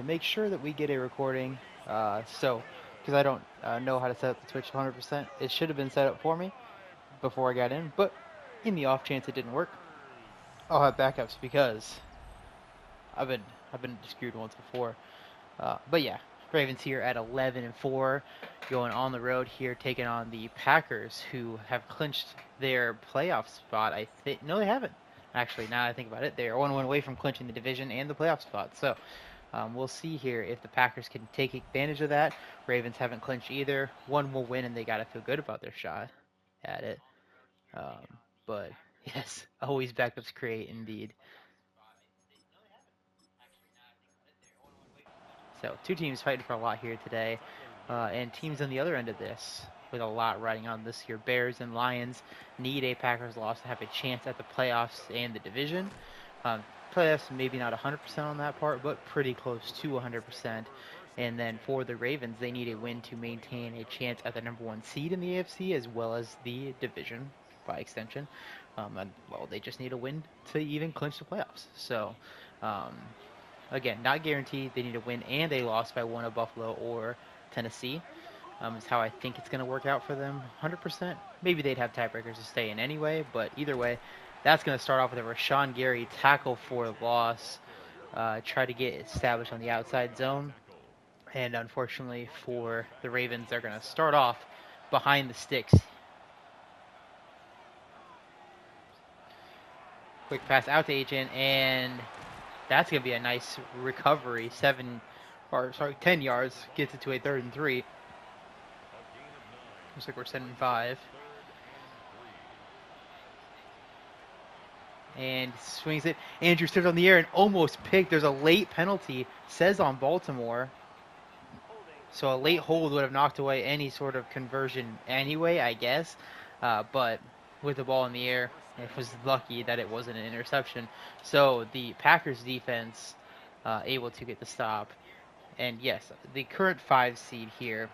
make sure that we get a recording. Because I don't know how to set up the Twitch 100%, it should have been set up for me before I got in. But in the off chance it didn't work, I'll have backups because I've been screwed once before. But yeah, Ravens here at 11-4, going on the road here, taking on the Packers, who have clinched their playoff spot. I think no, they haven't. Actually, now I think about it, they are 1 away from clinching the division and the playoff spot. So we'll see here if the Packers can take advantage of that. Ravens haven't clinched either. One will win, and they got to feel good about their shot at it. Um, but yes, always backups create indeed. So two teams fighting for a lot here today, and teams on the other end of this with a lot riding on this year. Bears and Lions need a Packers loss to have a chance at the playoffs and the division. Playoffs maybe not 100% on that part, but pretty close to 100%. And then for the Ravens, they need a win to maintain a chance at the #1 seed in the AFC as well as the division by extension. And well, they just need a win to even clinch the playoffs. So. Um, Again, not guaranteed. They need a win and a loss by one of Buffalo or Tennessee. Is how I think it's going to work out for them. 100%. Maybe they'd have tiebreakers to stay in anyway, but either way, that's going to start off with a Rashawn Gary tackle for loss. Try to get established on the outside zone. And unfortunately for the Ravens, they're going to start off behind the sticks. Quick pass out to Agent, and that's going to be a nice recovery. 10 yards, gets it to a 3rd and 3. Looks like we're 7-5. And swings it. Andrew stood on the air and almost picked. There's a late penalty, says on Baltimore. So a late hold would have knocked away any sort of conversion anyway, I guess. But with the ball in the air, it was lucky that it wasn't an interception. So the Packers defense able to get the stop. And yes, the current 5 seed here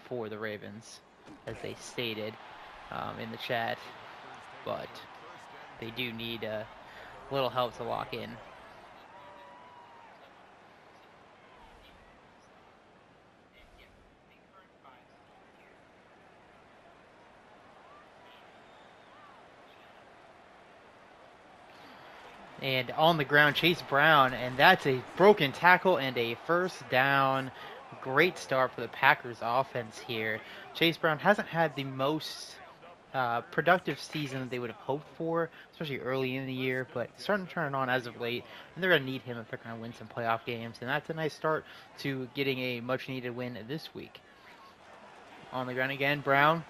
for the Ravens, as they stated in the chat. But they do need a little help to lock in. And on the ground, Chase Brown, and that's a broken tackle and a 1st down. Great start for the Packers offense here. Chase Brown hasn't had the most productive season that they would have hoped for, especially early in the year, but starting to turn it on as of late, and they're going to need him if they're going to win some playoff games, and that's a nice start to getting a much-needed win this week. On the ground again, Brown,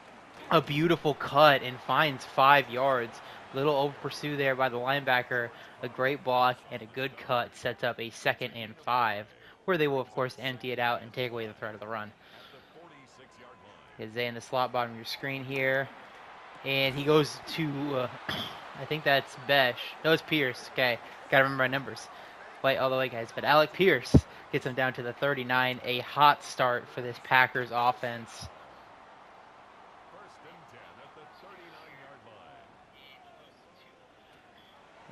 a beautiful cut and finds 5 yards. Little over pursue there by the linebacker. A great block and a good cut sets up a 2nd and 5, where they will, of course, empty it out and take away the threat of the run. Zay in the slot bottom of your screen here. And he goes to, I think that's Besh. No, it's Pierce. Okay, got to remember my numbers. Wait, all the way, guys. But Alec Pierce gets him down to the 39. A hot start for this Packers offense.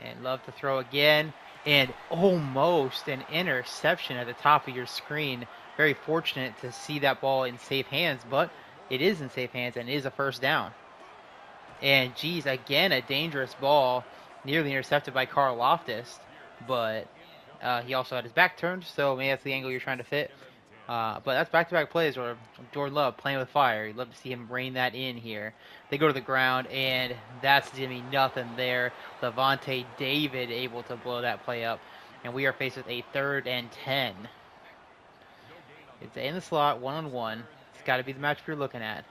And love to throw again. And almost an interception at the top of your screen. Very fortunate to see that ball in safe hands, but it is in safe hands and is a 1st down. And geez, again, a dangerous ball, nearly intercepted by Carl Loftus, but he also had his back turned, so maybe that's the angle you're trying to fit. But that's back-to-back plays where Jordan Love playing with fire. You'd love to see him rein that in here. They go to the ground, and that's going to be nothing there. Levante David able to blow that play up, and we are faced with a 3rd and 10. It's in the slot, 1-on-1. It's got to be the matchup you're looking at.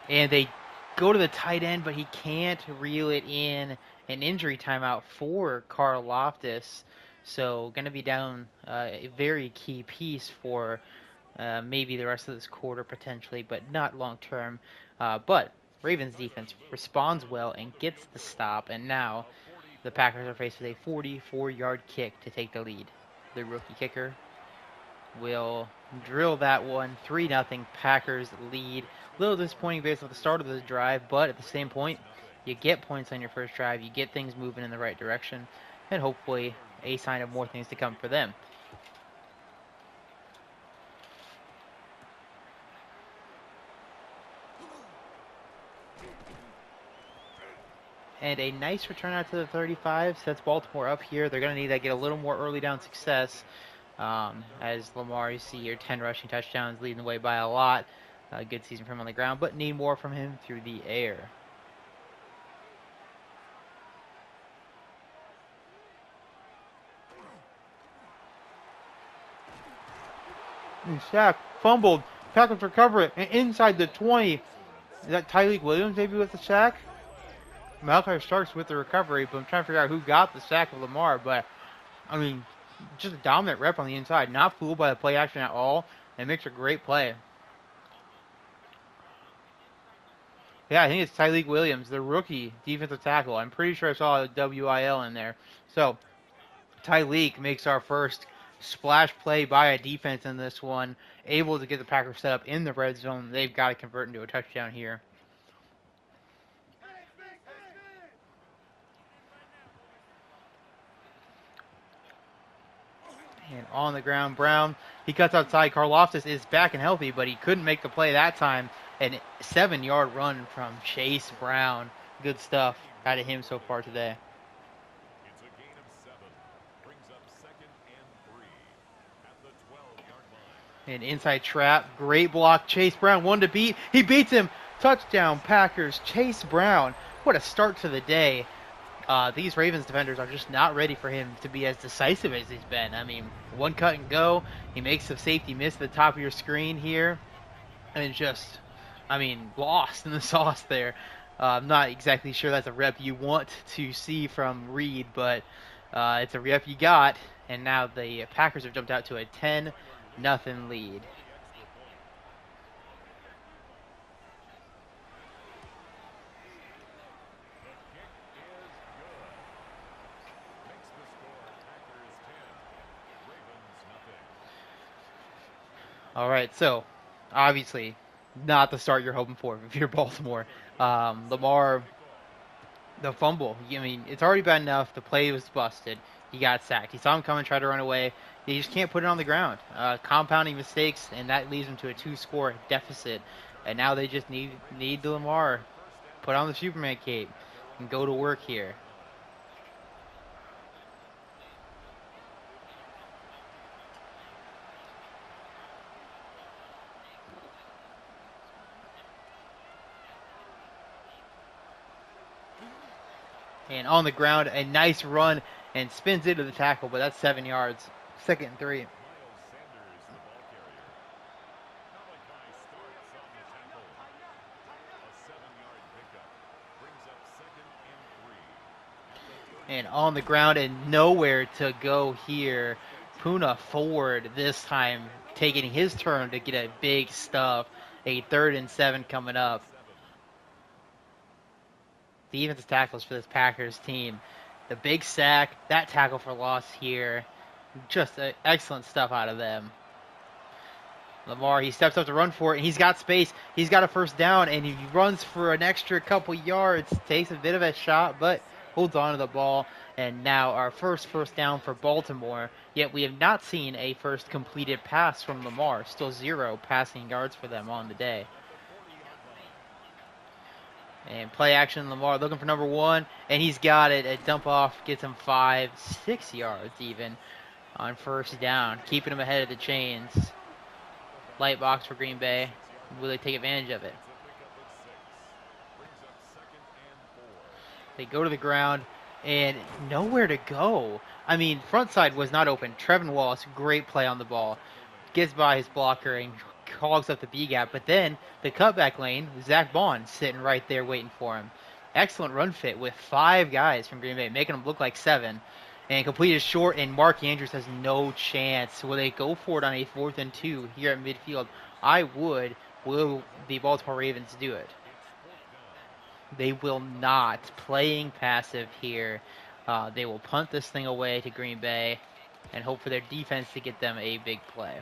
And they go to the tight end, but he can't reel it in. An injury timeout for Carl Loftus. So going to be down a very key piece for maybe the rest of this quarter potentially, but not long term. But Ravens defense responds well and gets the stop. And now the Packers are faced with a 44-yard kick to take the lead. The rookie kicker will drill that one. 3-0 Packers lead. A little disappointing based on the start of the drive, but at the same point, you get points on your first drive. You get things moving in the right direction. and hopefully a sign of more things to come for them. And a nice return out to the 35 sets Baltimore up here. They're going to need to get a little more early down success. As Lamar, you see here, 10 rushing touchdowns, leading the way by a lot. Good season from him on the ground, but need more from him through the air. Shaq fumbled. Packers recover it, and inside the 20. Is that Tyreek Williams maybe with the sack? Malachi Starks with the recovery, but I'm trying to figure out who got the sack of Lamar. But, I mean, just a dominant rep on the inside. Not fooled by the play action at all, and makes a great play. Yeah, I think it's Tyreek Williams, the rookie defensive tackle. I'm pretty sure I saw a WIL in there. So, Tyreek makes our first splash play by a defense in this one, able to get the Packers set up in the red zone. They've got to convert into a touchdown here. And on the ground, Brown, he cuts outside. Karlaftis is back and healthy, but he couldn't make the play that time. An 7-yard run from Chase Brown. Good stuff out of him so far today. It's a gain of 7. Brings up 2nd and 3 at the 12-yard line. An inside trap. Great block. Chase Brown, one to beat. He beats him. Touchdown, Packers. Chase Brown. What a start to the day. These Ravens defenders are just not ready for him to be as decisive as he's been. I mean, one cut and go. He makes the safety miss at the top of your screen here. And just, I mean, lost in the sauce there. I'm not exactly sure that's a rep you want to see from Reed, but it's a rep you got. And now the Packers have jumped out to a 10-0 lead. All right, so obviously not the start you're hoping for if you're Baltimore. Lamar, the fumble. I mean, it's already bad enough. The play was busted. He got sacked. He saw him coming, tried to run away. He just can't put it on the ground. Compounding mistakes, and that leads them to a 2-score deficit. And now they just need Lamar put on the Superman cape and go to work here. And on the ground, a nice run and spins into the tackle, but that's 7 yards. 2nd and 3. And on the ground and nowhere to go here. Puna forward this time, taking his turn to get a big stuff. A 3rd and 7 coming up. Defensive tackles for this Packers team. The big sack, that tackle for loss here. Just excellent stuff out of them. Lamar, he steps up to run for it, and he's got space. He's got a first down, and he runs for an extra couple yards. Takes a bit of a shot, but holds on to the ball. And now our first down for Baltimore. Yet we have not seen a first completed pass from Lamar. Still 0 passing yards for them on the day. And play action, Lamar looking for number 1, and he's got it. A dump off gets him 5-6 yards even on first down, keeping him ahead of the chains. Light box for Green Bay. Will they take advantage of it? They go to the ground, and nowhere to go. I mean, front side was not open. Trevin Wallace, great play on the ball. Gets by his blocker and clogs up the B gap, but then the cutback lane, Zach Bond sitting right there waiting for him. Excellent run fit with 5 guys from Green Bay, making them look like 7. And completed short, and Mark Andrews has no chance. Will they go for it on a 4th and 2 here at midfield? I would. Will the Baltimore Ravens do it? They will not. Playing passive here. They will punt this thing away to Green Bay and hope for their defense to get them a big play.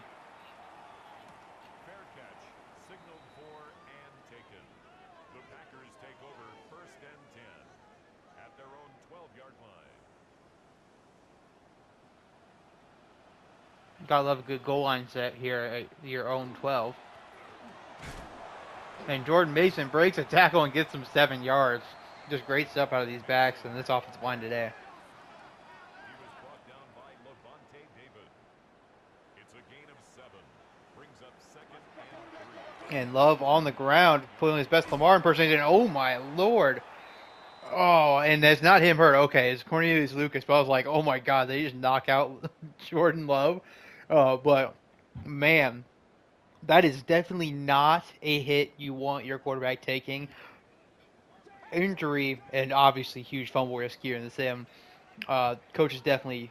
Gotta love a good goal line set here at your own 12. And Jordan Mason breaks a tackle and gets him 7 yards. Just great stuff out of these backs and this offensive line today. He was brought down by Levante David. It's a gain of 7. Brings up second and 3. And Love on the ground, putting his best Lamar impersonation. Oh my lord. Oh, and that's not him hurt. Okay, it's Cornelius Lucas, but I was like, oh my god, they just knock out Jordan Love. But man, that is definitely not a hit you want your quarterback taking. Injury and obviously huge fumble risk here in the sim. Coach is definitely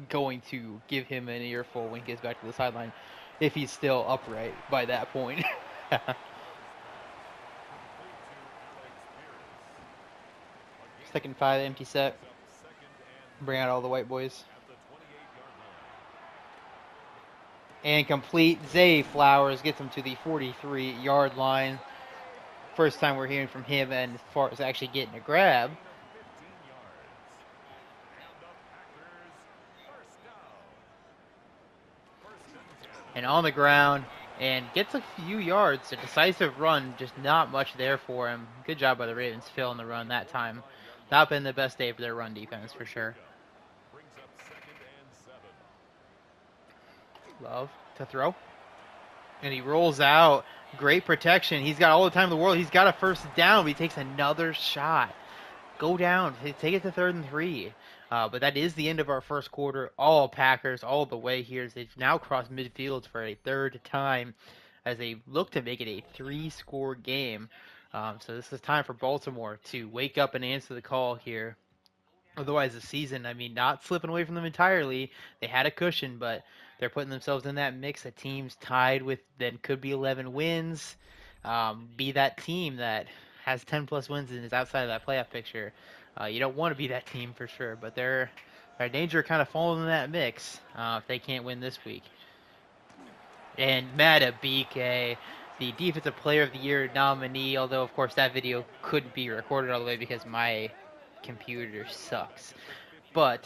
going to give him an earful when he gets back to the sideline if he's still upright by that point. Second 5, empty set. Bring out all the white boys. And complete. Zay Flowers gets him to the 43-yard line. First time we're hearing from him, and as far as actually getting a grab. And on the ground, and gets a few yards. A decisive run, just not much there for him. Good job by the Ravens filling the run that time. Not been the best day for their run defense for sure. Love to throw. And he rolls out. Great protection. He's got all the time in the world. He's got a first down, but he takes another shot. Go down. Take it to 3rd and 3. But that is the end of our first quarter. All Packers all the way here. They've now crossed midfield for a 3rd time as they look to make it a 3-score game. So this is time for Baltimore to wake up and answer the call here. Otherwise, the season, I mean, not slipping away from them entirely. They had a cushion, but they're putting themselves in that mix of teams tied with that could be 11 wins. Be that team that has 10-plus wins and is outside of that playoff picture. You don't want to be that team for sure, but they're danger kind of falling in that mix if they can't win this week. And Madubuike, the Defensive Player of the Year nominee, although, of course, that video couldn't be recorded all the way because my computer sucks. But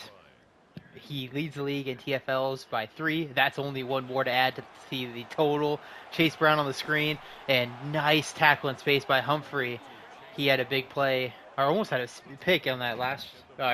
he leads the league in TFLs by 3. That's only one more to add to see the total. Chase Brown on the screen, and nice tackle in space by Humphrey. He had a big play, or almost had a pick on that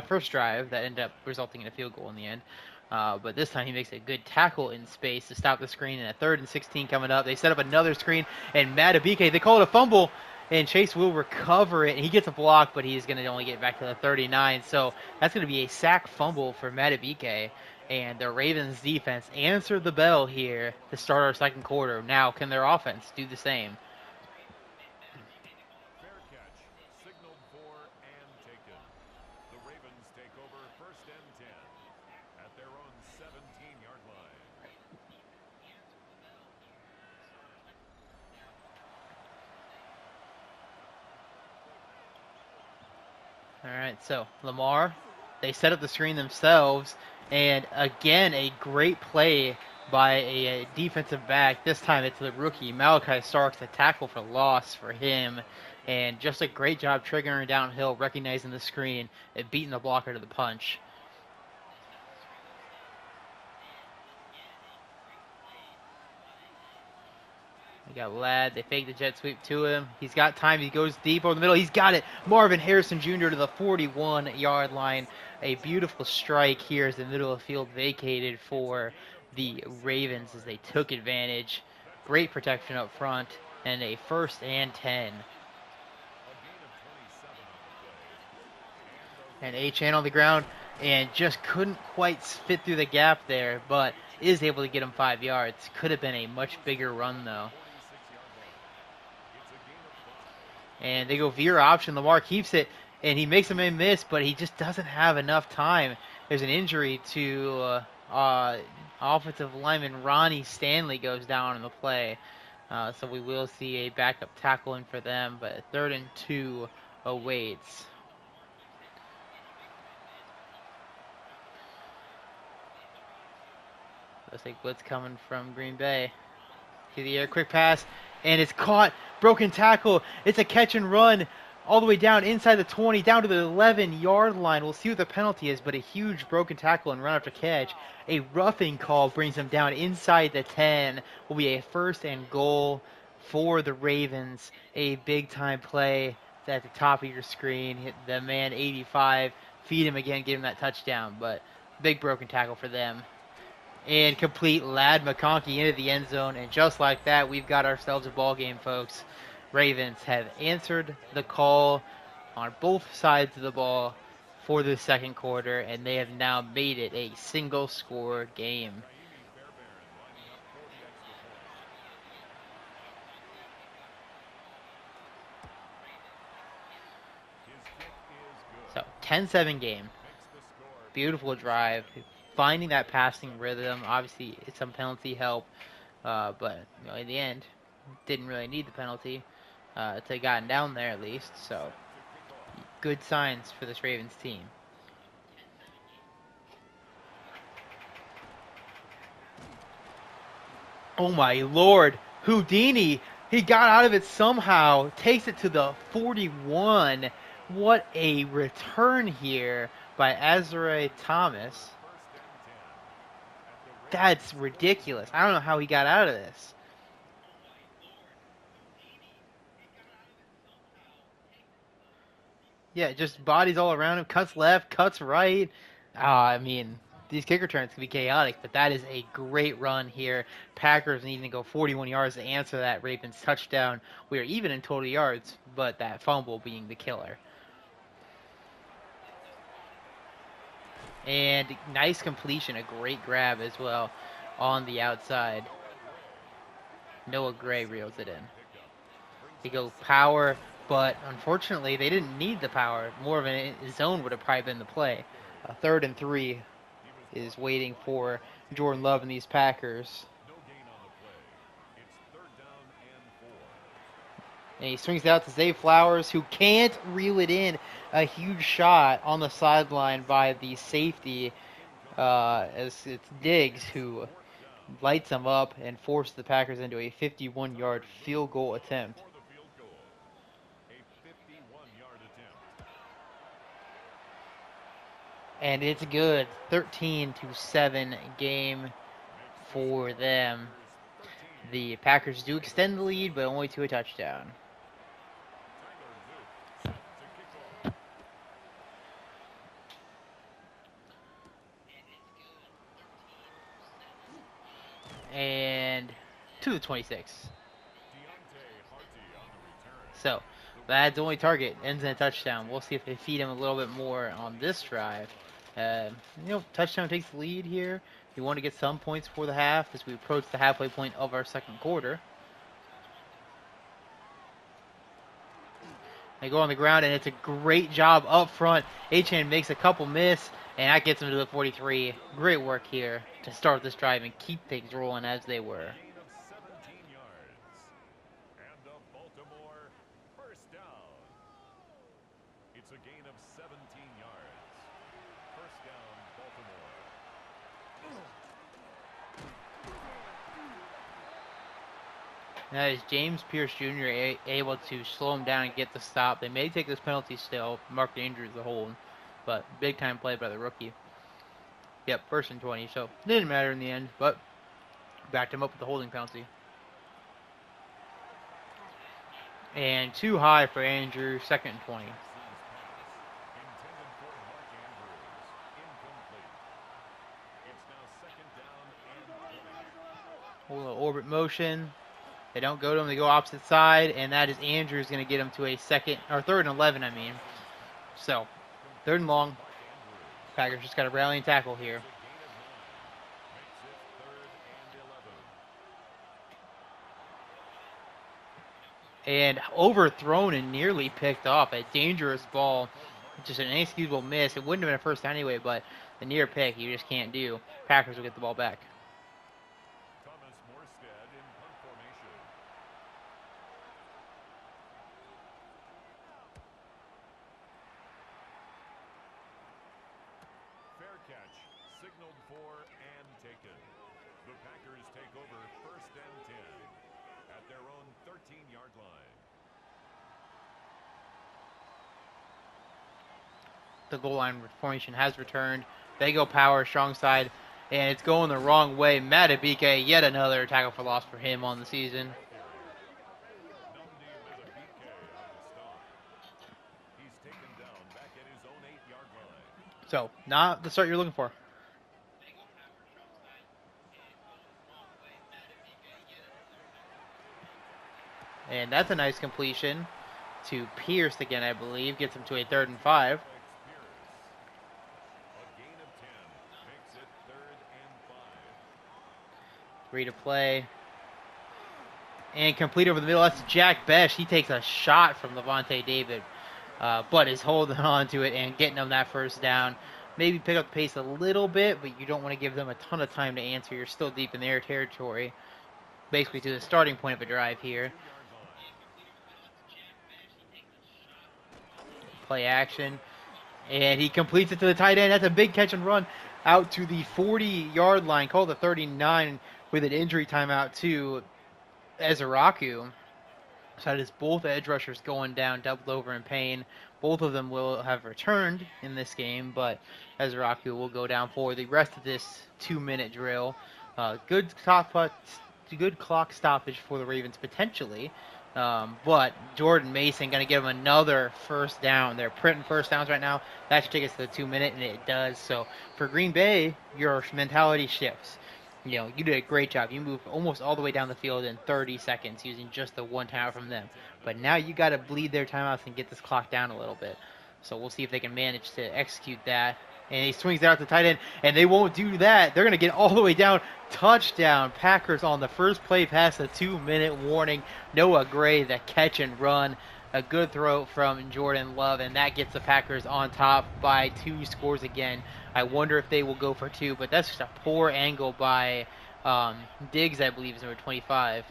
first drive that ended up resulting in a field goal in the end. But this time he makes a good tackle in space to stop the screen. And a 3rd and 16 coming up. They set up another screen, and Madubuike, they call it a fumble. And Chase will recover it, and he gets a block, but he's going to only get back to the 39. So that's going to be a sack fumble for Madubuike. And the Ravens defense answered the bell here to start our second quarter. Now, can their offense do the same? Fair catch, signaled for and taken. The Ravens take over 1st and 10 at their own 17-yard line. All right, so Lamar, they set up the screen themselves, and again, a great play by a defensive back. This time it's the rookie, Malachi Starks, a tackle for loss for him, and just a great job triggering downhill, recognizing the screen, and beating the blocker to the punch. We got Ladd. They fake the jet sweep to him. He's got time. He goes deep over the middle. He's got it. Marvin Harrison Jr. to the 41-yard line. A beautiful strike here as the middle of the field vacated for the Ravens as they took advantage. Great protection up front. And a 1st and 10. And Achane on the ground. And just couldn't quite fit through the gap there. But is able to get him 5 yards. Could have been a much bigger run, though. And they go veer option. Lamar keeps it, and he makes him a miss, but he just doesn't have enough time. There's an injury to offensive lineman Ronnie Stanley goes down in the play. So we will see a backup tackle in for them, but 3rd and 2 awaits. Looks like blitz coming from Green Bay. To the air, quick pass, and it's caught. Broken tackle. It's a catch and run. all the way down inside the 20, down to the 11-yard line. We'll see what the penalty is, but a huge broken tackle and run after catch. A roughing call brings him down inside the 10. Will be a 1st and goal for the Ravens. A big-time play at the top of your screen. Hit the man 85, feed him again, get him that touchdown. But big broken tackle for them. And complete Lad McConkey into the end zone. And just like that, we've got ourselves a ball game, folks. Ravens have answered the call on both sides of the ball for the second quarter, and they have now made it a single-score game. So, 10-7 game. Beautiful drive. Finding that passing rhythm. Obviously, it's some penalty help, but in the end, didn't really need the penalty to gotten down there at least. So, good signs for this Ravens team. Oh my lord, Houdini! He got out of it somehow, takes it to the 41. What a return here by Azrae Thomas. That's ridiculous. I don't know how he got out of this. Yeah, just bodies all around him, cuts left, cuts right. I mean, these kick returns can be chaotic, but that is a great run here. Packers needing to go 41 yards to answer that Ravens touchdown. We are even in total yards, but that fumble being the killer. And nice completion, a great grab as well on the outside. Noah Gray reels it in. They go power, but unfortunately they didn't need the power. More of a zone would have probably been the play. 3rd and 3 is waiting for Jordan Love and these Packers. And he swings it out to Zay Flowers, who can't reel it in. A huge shot on the sideline by the safety, as it's Diggs who lights them up and forces the Packers into a 51-yard field goal attempt. And it's good. 13-7 game for them. The Packers do extend the lead, but only to a touchdown. And to the 26. So, Lad's only target ends in a touchdown. We'll see if they feed him a little bit more on this drive. Touchdown takes the lead here. We want to get some points for the half as we approach the halfway point of our second quarter. They go on the ground, and it's a great job up front. Achane makes a couple miss, and that gets him to the 43. Great work here to start this drive and keep things rolling as they were. And the Baltimore first down. It's a gain of 17 yards. First down, Baltimore. That is James Pierce Jr. able to slow him down and get the stop. They may take this penalty still. Mark the injury as a hold, but big time play by the rookie. Yep, 1st and 20, so it didn't matter in the end, but backed him up with the holding penalty. And too high for Andrew, 2nd and 20. A little orbit motion. They don't go to him, they go opposite side, and that is Andrews going to get him to a 3rd and 11, I mean. So, 3rd and long. Packers just got a rallying tackle here. And overthrown and nearly picked off. A dangerous ball. Just an inexcusable miss. It wouldn't have been a first down anyway, but the near pick you just can't do. Packers will get the ball back. Catch signaled for and taken. The Packers take over 1st and 10 at their own 13-yard line. the goal line formation has returned. They go power, strong side, and it's going the wrong way. Matabike, yet another tackle for loss for him on the season. So, not the start you're looking for. And that's a nice completion to Pierce again, I believe. Gets him to a 3rd and 5. Three to play. And complete over the middle. That's Jack Besh. He takes a shot from Levante David, but is holding on to it and getting them that first down. Maybe pick up the pace a little bit, but you don't want to give them a ton of time to answer. You're still deep in their territory, basically to the starting point of a drive here. Play action. And he completes it to the tight end. That's a big catch and run out to the 40-yard line. Called the 39 with an injury timeout to Ezeraku. So that is both edge rushers going down, doubled over in pain. Both of them will have returned in this game, but Ezeraku will go down for the rest of this 2-minute drill. Good clock stoppage for the Ravens potentially. But Jordan Mason going to give him another first down. They're printing first downs right now. That should take us to the 2-minute, and it does. So for Green Bay, your mentality shifts. You did a great job. You moved almost all the way down the field in 30 seconds using just the one timeout from them. But now you got to bleed their timeouts and get this clock down a little bit. So we'll see if they can manage to execute that. And he swings out to tight end, and they won't do that. They're going to get all the way down. Touchdown, Packers on the first play past the 2-minute warning. Noah Gray, the catch and run. A good throw from Jordan Love, and that gets the Packers on top by 2 scores again. I wonder if they will go for 2, but that's just a poor angle by Diggs, I believe, is number 25.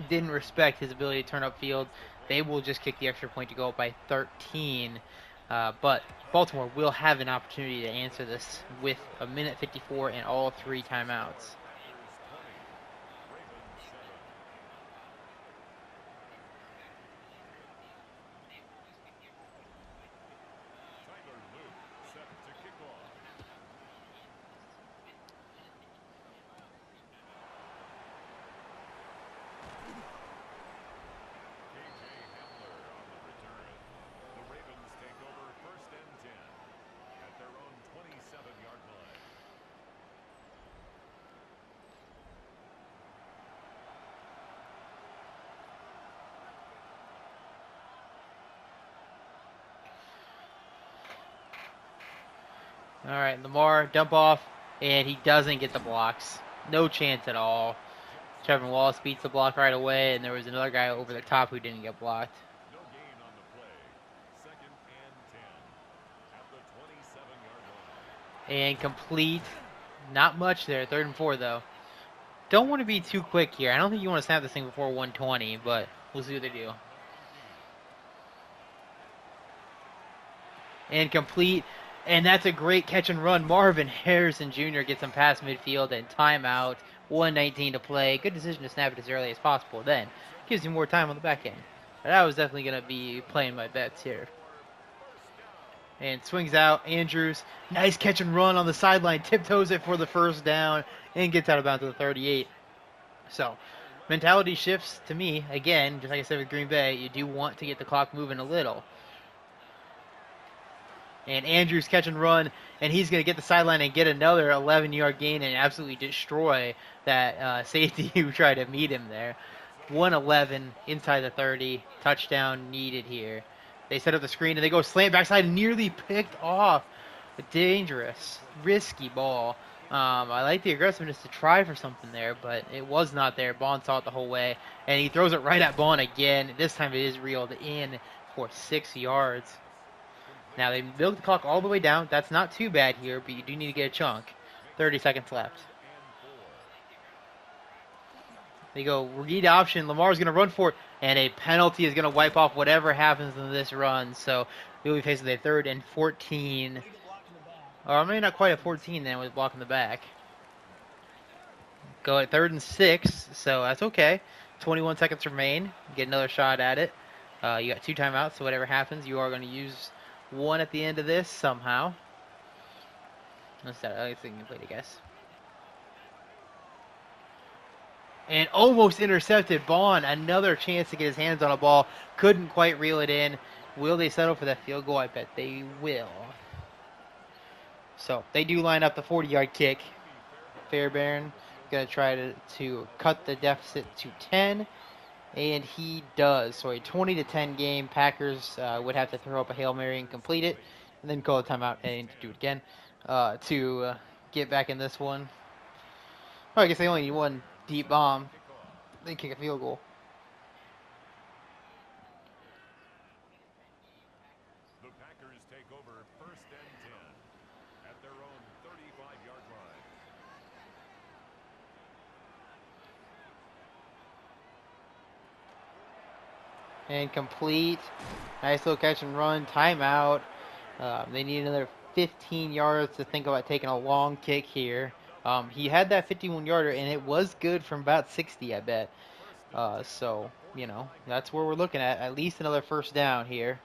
Didn't respect his ability to turn upfield. They will just kick the extra point to go up by 13. But Baltimore will have an opportunity to answer this with 1:54 and all 3 timeouts. All right, Lamar, dump off, and he doesn't get the blocks. No chance at all. Trevor Wallace beats the block right away, and there was another guy over the top who didn't get blocked. No gain on the play. 2nd and 10 at the 27-yard line. And complete. Not much there. 3rd and 4, though. Don't want to be too quick here. I don't think you want to snap this thing before 120, but we'll see what they do. And complete. And that's a great catch and run. Marvin Harrison Jr. gets him past midfield and timeout. 1:19 to play. Good decision to snap it as early as possible. Then gives you more time on the back end. But I was definitely going to be playing my bets here. And swings out. Andrews. Nice catch and run on the sideline. Tiptoes it for the first down. And gets out of bounds to the 38. So, mentality shifts to me. Again, just like I said with Green Bay, you do want to get the clock moving a little. And Andrews catch and run, and he's going to get the sideline and get another 11-yard gain and absolutely destroy that safety who tried to meet him there. 111 inside the 30. Touchdown needed here. They set up the screen, and they go slant backside, nearly picked off. A dangerous, risky ball. I like the aggressiveness to try for something there, but it was not there. Bond saw it the whole way, and he throws it right at Bond again. This time it is reeled in for 6 yards. Now, they milk the clock all the way down. That's not too bad here, but you do need to get a chunk. 30 seconds left. They go read option. Lamar's going to run for it, and a penalty is going to wipe off whatever happens in this run. So we'll be facing a 3rd and 14. Or maybe not quite a 14 then with blocking the back. Go at 3rd and 6, so that's okay. 21 seconds remain. Get another shot at it. You got 2 timeouts, so whatever happens, you are going to use one at the end of this somehow. That's incomplete, I guess. And almost intercepted. Bond, another chance to get his hands on a ball. Couldn't quite reel it in. Will they settle for that field goal? I bet they will. So they do line up the 40-yard kick. Fairbairn going to try to cut the deficit to 10. And he does. So a 20-10 game. Packers would have to throw up a Hail Mary and complete it. And then call a timeout and do it again to get back in this one. Oh, I guess they only need one deep bomb. They kick a field goal. The Packers take over 1st and 10 at their own 35-yard line. And complete. Nice little catch and run. Timeout. They need another 15 yards to think about taking a long kick here. He had that 51-yarder, and it was good from about 60, I bet. So, you know, that's where we're looking at least another first down here.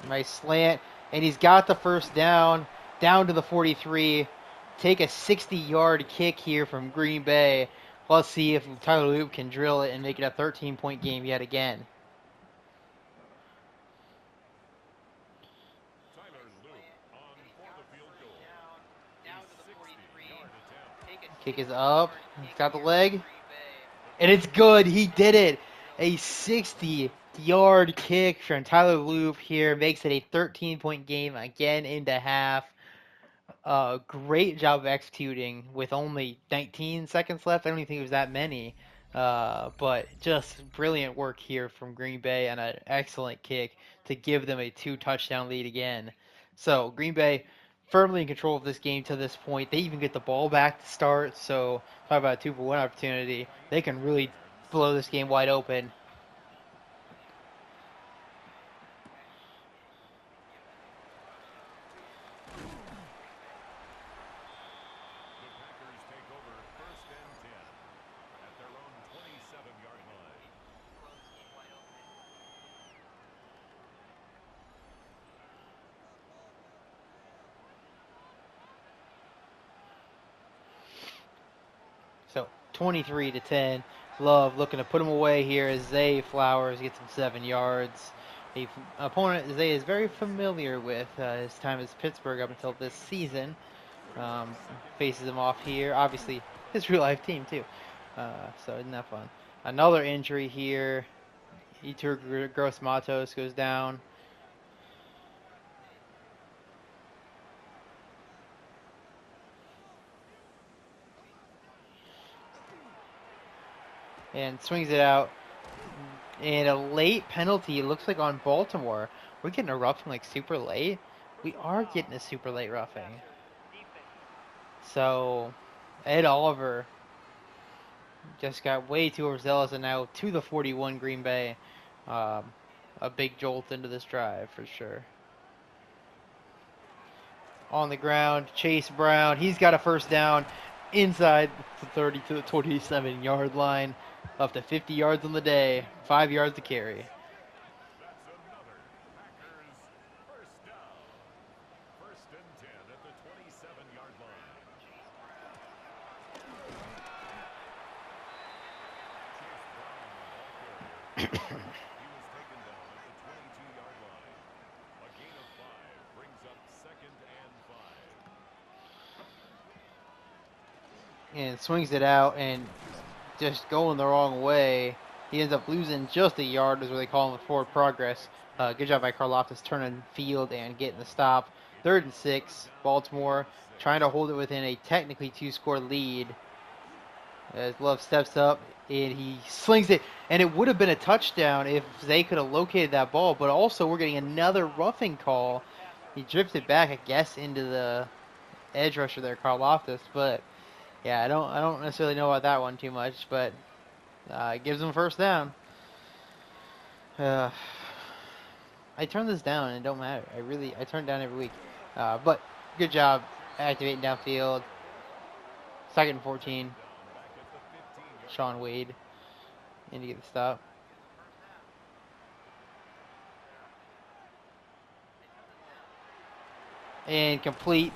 Nice slant, and he's got the first down to the 43. Take a 60-yard kick here from Green Bay. Let's see if Tyler Loop can drill it and make it a 13-point game yet again. Tyler Loop on for the field goal. Down to the 43. Kick is up. He's got the leg. And it's good. He did it. A 60-yard kick from Tyler Loop here makes it a 13-point game again into half. Great job of executing with only 19 seconds left. I don't even think it was that many. But just brilliant work here from Green Bay and an excellent kick to give them a 2-touchdown lead again. So Green Bay firmly in control of this game to this point. They even get the ball back to start. So talk about a 2-for-1 opportunity. They can really blow this game wide open. So 23-10. Love looking to put him away here as Zay Flowers gets him 7 yards. The opponent Zay is very familiar with his time as Pittsburgh up until this season. Faces him off here. Obviously, his real life team too. So isn't that fun? Another injury here. Itur Gross Matos goes down. And swings it out. And a late penalty, it looks like on Baltimore. We're getting a roughing like super late. We are getting a super late roughing. So, Ed Oliver just got way too overzealous, and now to the 41 Green Bay. A big jolt into this drive for sure. On the ground, Chase Brown. He's got a first down inside the 30 to the 27-yard line. Up to 50 yards on the day. 5 yards to carry. That's another Packers first down. 1st and 10 at the 27-yard line. Chase Brown, the ball carrier. He was taken down at the 22-yard line. A gain of 5 brings up 2nd and 5. And swings it out and just going the wrong way. He ends up losing just a yard, is what they call him, forward progress. Good job by Karlaftis turning field and getting the stop. 3rd and 6, Baltimore trying to hold it within a technically 2-score lead. As Love steps up and he slings it, and it would have been a touchdown if they could have located that ball. But also, we're getting another roughing call. He drifted back, I guess, into the edge rusher there, Karlaftis. But yeah, I don't necessarily know about that one too much, but it gives them first down. I turn this down and it don't matter. I turn it down every week. But good job activating downfield. 2nd and 14. Sean Wade in to get the stop. And complete.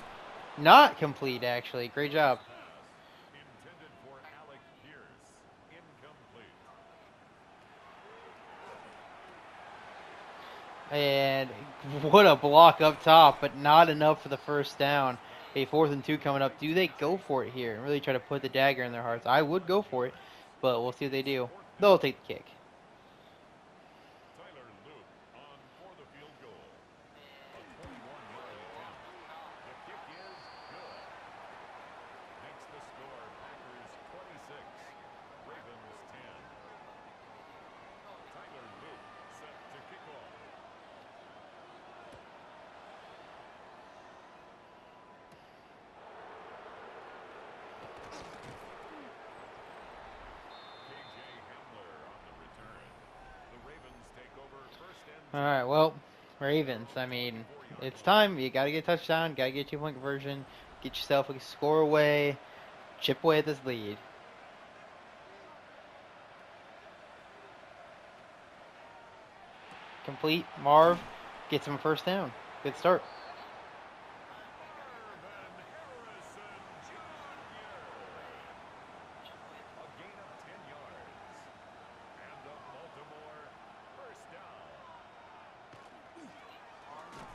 Not complete, actually. Great job. Pass intended for Alec Pierce. Incomplete. And what a block up top, but not enough for the first down. A 4th and 2 coming up. Do they go for it here and really try to put the dagger in their hearts? I would go for it, but we'll see what they do. They'll take the kick. Tyler Luke on for the field goal. A 21-yard attempt. The kick is good. Makes the score Packers 26, Ravens 10. Tyler Luke set to kick off. KJ Hamler on the return. The Ravens take over first and 10. All right, well, Ravens. I mean, it's time. You got to get a touchdown. Got to get a 2-point conversion. Get yourself a score away. Chip away at this lead. Complete. Marv gets him a first down. Good start. Marvin Harrison Jr. A gain of 10 yards. And a Baltimore first down. Miles Sanders, the ball carrier.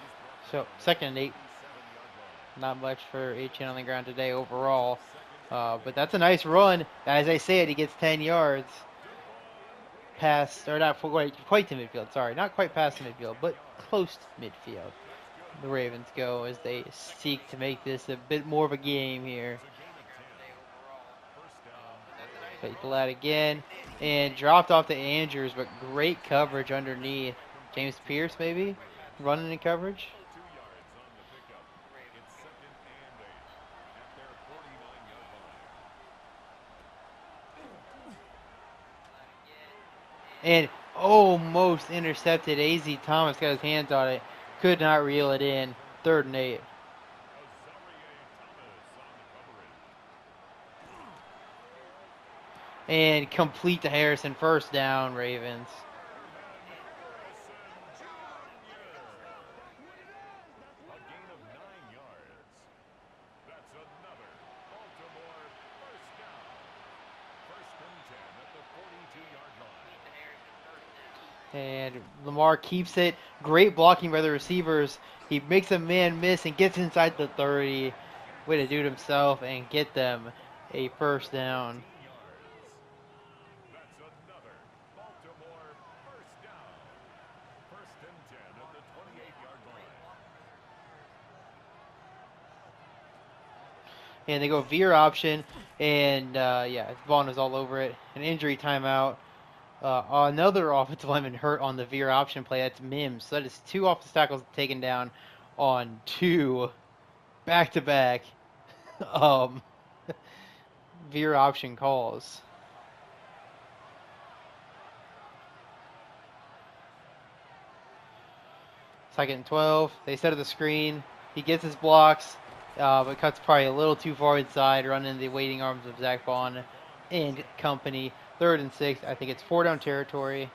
He's brought So, down second and at 8. the 37-yard line. Not much for 18 on the ground today overall. But that's a nice run. As I said, he gets 10 yards. Past, or not quite to midfield, sorry. Not quite past the midfield, but close to midfield. The Ravens go as they seek to make this a bit more of a game here. It's a gain of 10. First down, Ravens. Play flat again. And dropped off to Andrews, but great coverage underneath. James Pierce, maybe? Running in coverage. 2 yards on the pickup. It's second and 8 at their 49-yard line. And almost intercepted. A.Z. Thomas got his hands on it. Could not reel it in. 3rd and 8. Azarie Thomas on the coverage. And complete to Harrison. First down, Ravens. Marvin Harrison Jr. A gain of 9 yards. That's another Baltimore first down. First and 10 at the 42-yard line. And Lamar keeps it. Great blocking by the receivers. He makes a man miss and gets inside the 30. Way to do it himself and get them a first down. 18 yards. That's another Baltimore first down. First and 10 at the 28-yard line. And they go veer option. And yeah, Vaughn was all over it. An injury timeout. Another offensive lineman hurt on the veer option play. That's Mims. So that is 2 offensive tackles taken down on 2 back-to-back veer option calls. Second and 12. They set up the screen. He gets his blocks, but cuts probably a little too far inside, running in the waiting arms of Zach Vaughn and company. 3rd and 6. I think it's 4-down territory.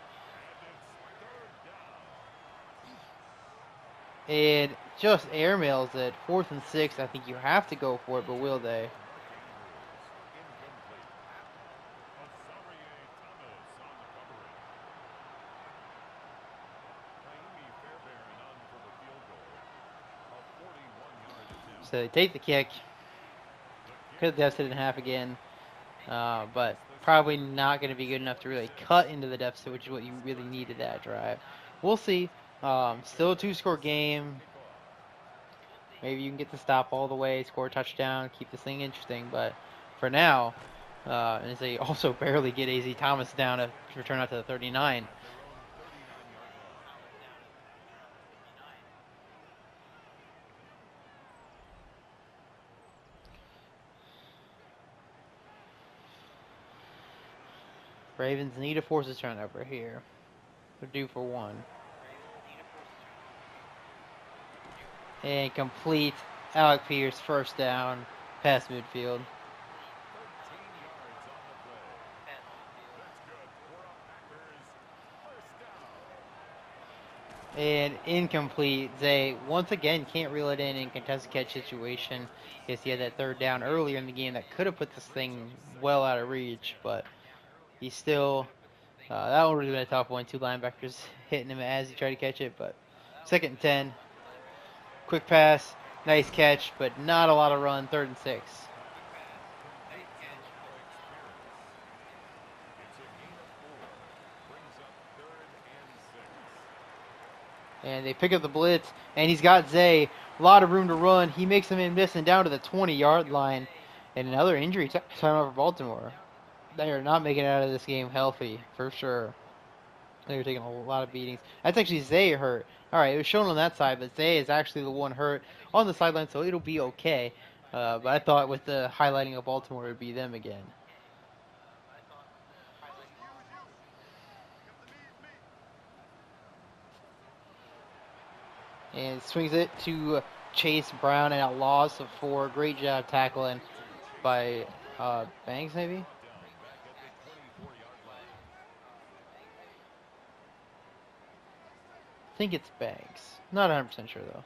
And just airmails it. 4th and 6. I think you have to go for it, but will they? Incomplete. Azarie Thomas on the coverage. Naimi Fairbairn on for the field goal. A 41-yard attempt. So they take the kick. Could have deficit in half again. But probably not going to be good enough to really cut into the deficit, which is what you really needed that drive. We'll see. Still a 2-score game. Maybe you can get the stop all the way, score a touchdown, keep this thing interesting. But for now, and they also barely get A.Z. Thomas down to return out to the 39. At their own 39-yard line. Ravens need to force a turnover here. They're due for one. And complete. Alec Pierce, first down, past midfield. 13 yards on the play. That's good for a Packers first down. And incomplete. Zay once again can't reel it in contested catch situation. Yes, he had that third down earlier in the game that could have put this thing well out of reach, but he still. That one would have been a tough one. Two linebackers hitting him as he tried to catch it, but second and 10. Quick pass, nice catch, but not a lot of run. Third and 6. Converts on no experience. It's a gain of 4. Brings up 3rd and 6. And they pick up the blitz, and he's got Zay. A lot of room to run. He makes him miss and down to the 20-yard line. And another injury time for Baltimore. They are not making it out of this game healthy, for sure. They're taking a lot of beatings. That's actually Zay hurt. All right, it was shown on that side, but Zay is actually the one hurt on the sideline, so it'll be okay. But I thought with the highlighting of Baltimore, it would be them again. And swings it to Chase Brown and a loss of 4. Great job tackling by Banks, maybe? I think it's Banks. Not 100% sure, though.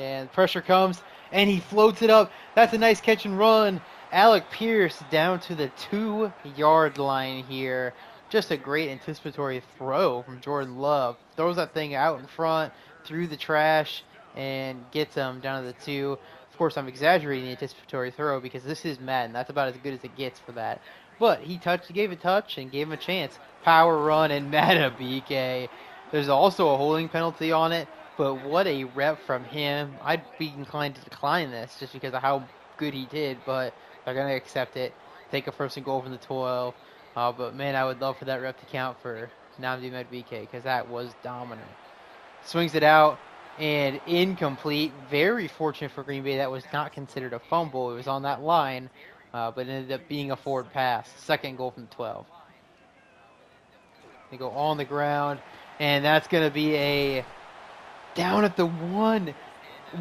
And pressure comes, and he floats it up. That's a nice catch and run. Alec Pierce down to the 2-yard line here. Just a great anticipatory throw from Jordan Love. Throws that thing out in front, through the trash, and gets him down to the 2. Of course, I'm exaggerating the anticipatory throw because this is Madden. That's about as good as it gets for that. But he gave a touch and gave him a chance. Power run and Meta BK. There's also a holding penalty on it. But what a rep from him. I'd be inclined to decline this just because of how good he did, but they're going to accept it. Take a first and goal from the 12. But man, I would love for that rep to count for Namdi Medbike because that was dominant. Swings it out and incomplete. Very fortunate for Green Bay that was not considered a fumble. It was on that line, but it ended up being a forward pass. Second goal from the 12. They go on the ground, and that's going to be a down at the 1.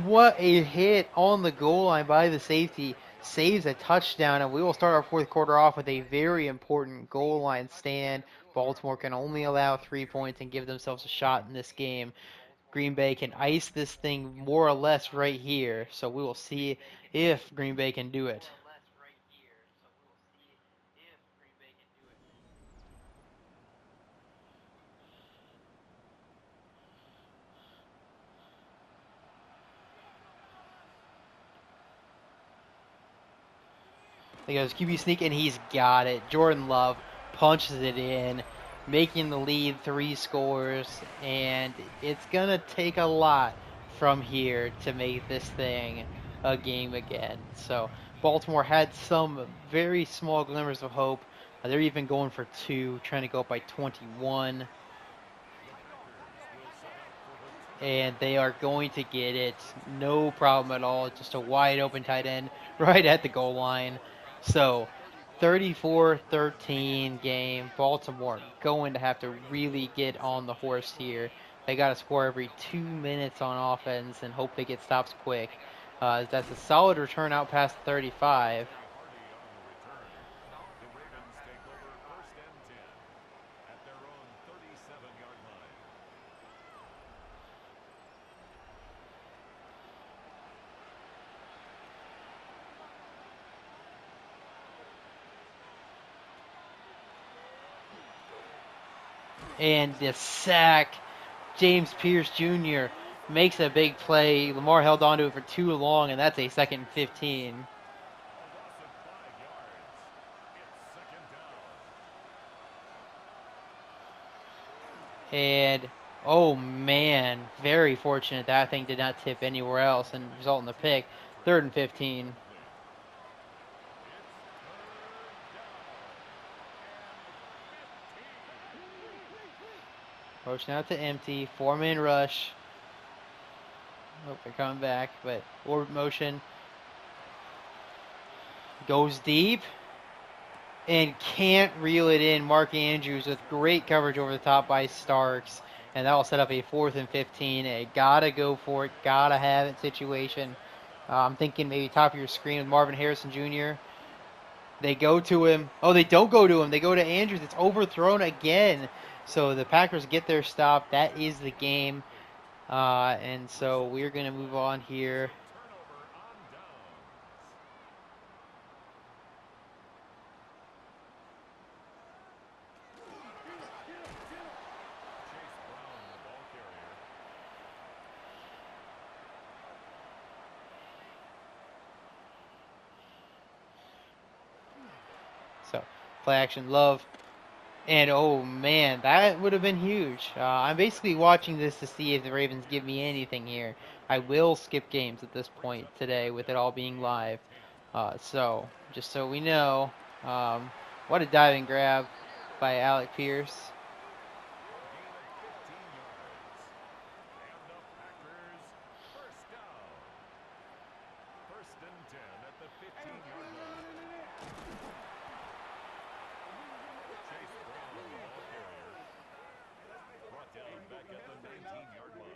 What a hit on the goal line by the safety. Saves a touchdown, and we will start our fourth quarter off with a very important goal line stand. Baltimore can only allow 3 points and give themselves a shot in this game. Green Bay can ice this thing more or less right here, so we will see if Green Bay can do it. He goes QB sneak, and he's got it. Jordan Love punches it in, making the lead 3 scores, and it's going to take a lot from here to make this thing a game again. So Baltimore had some very small glimmers of hope. They're even going for 2, trying to go up by 21. And they are going to get it. No problem at all. Just a wide open tight end right at the goal line. So 34-13 game. Baltimore going to have to really get on the horse here. They got to score every 2 minutes on offense and hope they get stops quick. That's a solid return out past 35. And the sack, James Pierce Jr. makes a big play. Lamar held on to it for too long, and that's a 2nd and 15. And, oh man, very fortunate that thing did not tip anywhere else and result in the pick. 3rd and 15. Motion out to empty, 4-man rush. Hope they're coming back, but forward motion. Goes deep and can't reel it in. Mark Andrews with great coverage over the top by Starks. And that will set up a 4th and 15. A gotta go for it, gotta have it situation. I'm thinking maybe top of your screen with Marvin Harrison Jr. They go to him. Oh, they don't go to him. They go to Andrews. It's overthrown again. So the Packers get their stop. That is the game. And so we're going to move on here. Turnover on downs. Chase Brown, the ball carrier. So play action, Love. And oh man, that would have been huge. I'm basically watching this to see if the Ravens give me anything here. I will skip games at this point today with it all being live. So, just so we know, um, what a diving grab by Alec Pierce. A gain of 15 yards. And the Packers first down. First and 10 at the 15-yard line. Chase Brown, the ball carrier. Brought down back at the 19-yard line.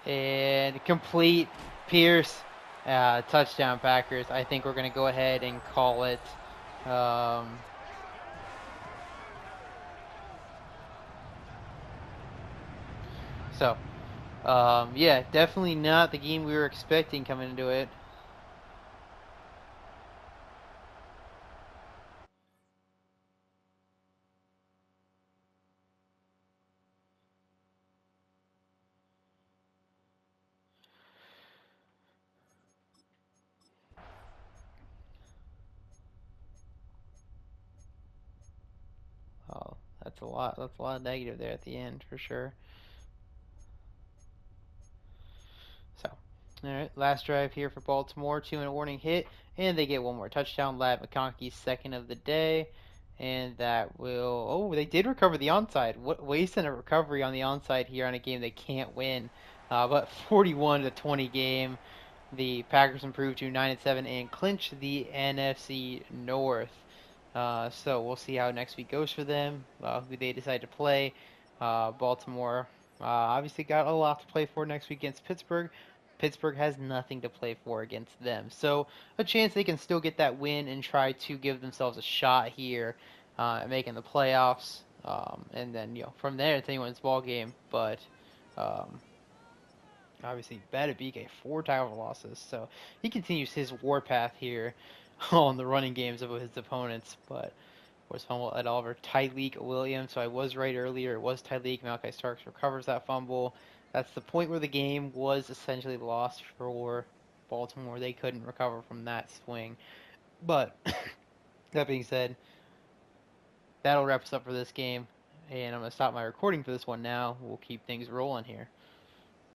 And complete Pierce. Touchdown Packers. I think we're going to go ahead and call it. Um, so, yeah, definitely not the game we were expecting coming into it. Oh, that's a lot. That's a lot of negative there at the end for sure. So, all right, last drive here for Baltimore. 2-minute warning hit, and they get one more touchdown. Ladd McConkey's second of the day, and that will. Oh, they did recover the onside. What wasting a recovery on the onside here on a game they can't win. But 41-20 game. The Packers improve to 9-7 and clinch the NFC North. So we'll see how next week goes for them. Who they decide to play. Baltimore obviously got a lot to play for next week against Pittsburgh. Pittsburgh has nothing to play for against them. So a chance they can still get that win and try to give themselves a shot here at making the playoffs. And then from there it's anyone's ball game. But um, obviously Badabike 4 title losses, so he continues his warpath here on the running games of his opponents. But was fumble at Oliver Tyreek Williams, so I was right earlier. It was Tyreek. Malachi Starks recovers that fumble. That's the point where the game was essentially lost for Baltimore. They couldn't recover from that swing. But that being said, that'll wrap us up for this game. And I'm going to stop my recording for this one now. We'll keep things rolling here.